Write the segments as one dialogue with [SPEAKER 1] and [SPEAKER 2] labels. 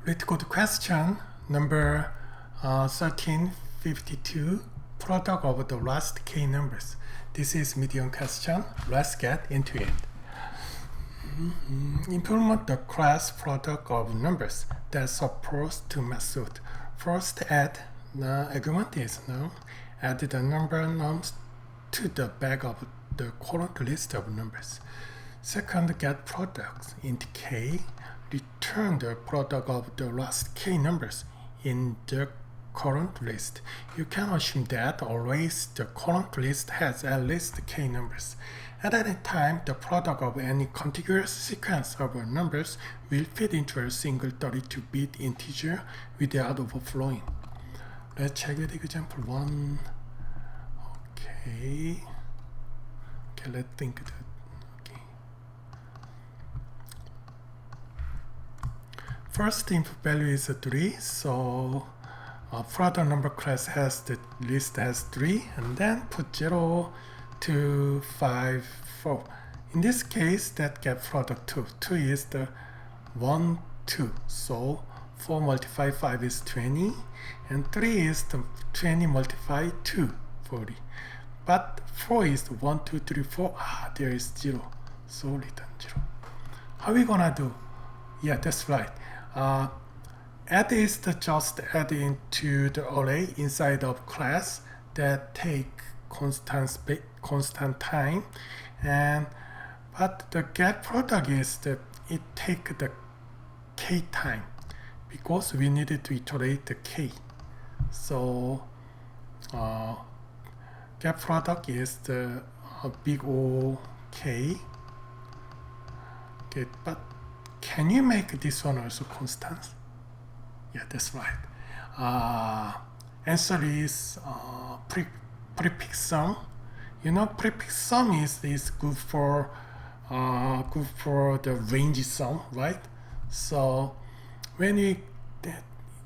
[SPEAKER 1] Let's go to question number 1352, product of the last k numbers. This is medium question. Let's get into it. Implement the class product of numbers that supports two methods. First, add the argument is now. Add the number nums to the back of the current list of numbers. Second, get products int k. Return the product of the last k numbers in the current list. You can assume that always the current list has at least k numbers. At any time, the product of any contiguous sequence of numbers will fit into a single 32-bit integer without overflowing. Let's check with example 1. Okay, let's think that. First input value is 3, so product number class has the list has 3, and then put 0, 2, 5, 4. In this case, that get product 2. 2 is the 1, 2. So 4 multiplied 5 is 20, and 3 is the 20 multiplied 2, 40. But 4 is the 1, 2, 3, 4. There is 0. So return 0. How are we gonna do? Yeah, that's right. Add is just add into the array inside of class that take constant time, but the get product is that it take the k time because we needed to iterate the k. So get product is the big O k. Okay, but can you make this one also constant? Yeah, that's right. Answer is prefix sum. You know, prefix sum is good for the range sum, right? So when we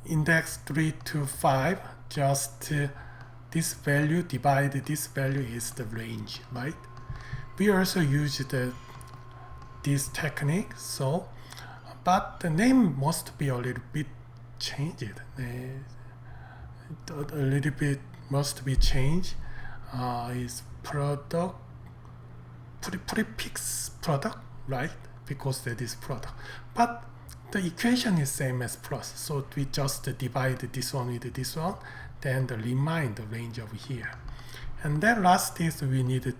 [SPEAKER 1] index 3 to 5, just this value divide this value is the range, right? We also use this technique, so but the name must be a little bit changed. A little bit must be changed. Is product prefix product, right? Because that is product. But the equation is same as plus, so we just divide this one with this one, then remind the range over here. And then last is we need to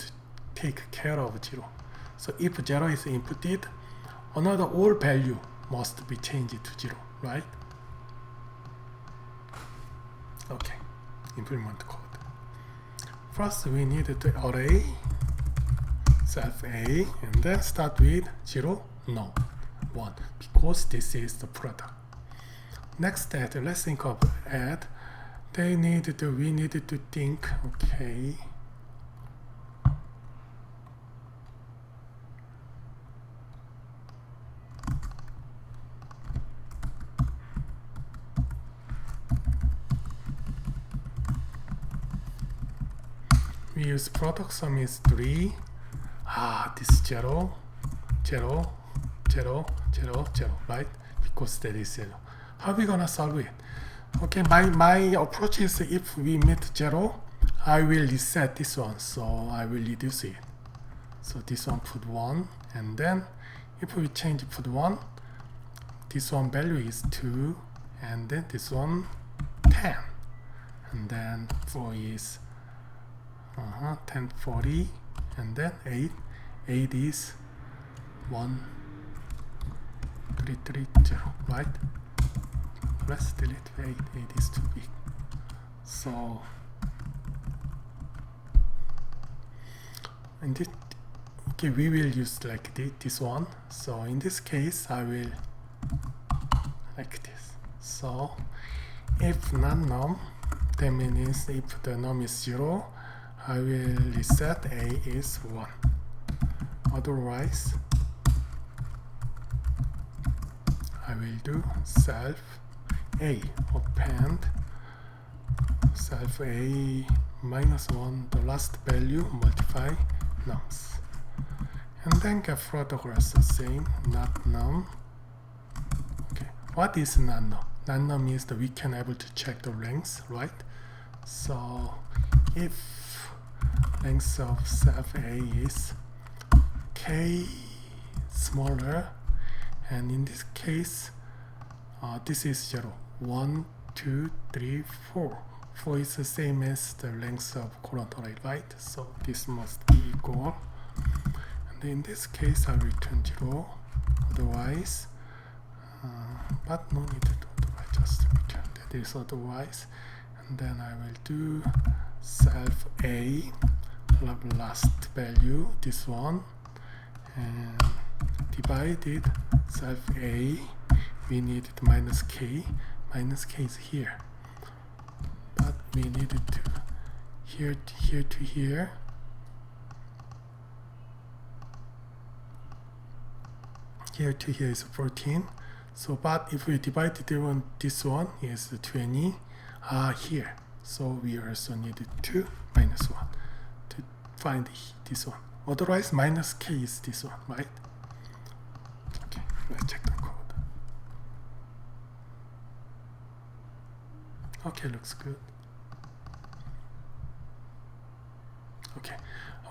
[SPEAKER 1] take care of 0. So if 0 is inputted, another all value must be changed to 0, right? Okay, implement code. First, we need to array self A, and then start with 0, no, 1, because this is the product. Next, let's think of add. We needed to think, okay. We use product sum is 3. This 0, 0, 0, 0, 0, right? Because that is 0. How are we gonna solve it? Okay, my approach is if we meet 0, I will reset this one, so I will reduce it. So this one put 1, and then if we change put 1, this one value is 2, and then this one 10, and then 4 is 10, 40, and then 8. 8 is 1, 3, 3, 0, right? Let's delete 8. 8 is too big. So, and okay, we will use like this one. So in this case, I will like this. So if non num, that means if the num is 0, I will reset A is 1. Otherwise, I will do self A, append self A minus 1, the last value, multiply nums. And then get product also same, not num. Okay, What is nano? Nano means that we can able to check the length, right? So if length of self A is k smaller, and in this case this is 0, 1, 2, 3, 4. 4 is the same as the length of coulomb, right? So this must be equal. And in this case, I return 0. Otherwise, but no need to do otherwise, just return that is otherwise. And then I will do self A, last value, this one, and divided self A. We needed minus k. Minus k is here, but we needed to here to here. Here to here is 14. So, but if we divide this one is 20. Here. So we also needed 2 minus 1 to find this one. Otherwise, minus k is this one, right? Okay, let's check the code. Okay, looks good.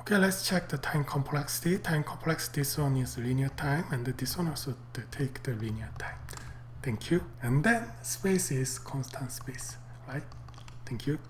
[SPEAKER 1] Okay, let's check the time complexity. Time complexity, this one is linear time, and this one also take the linear time. Thank you. And then space is constant space, right? Thank you.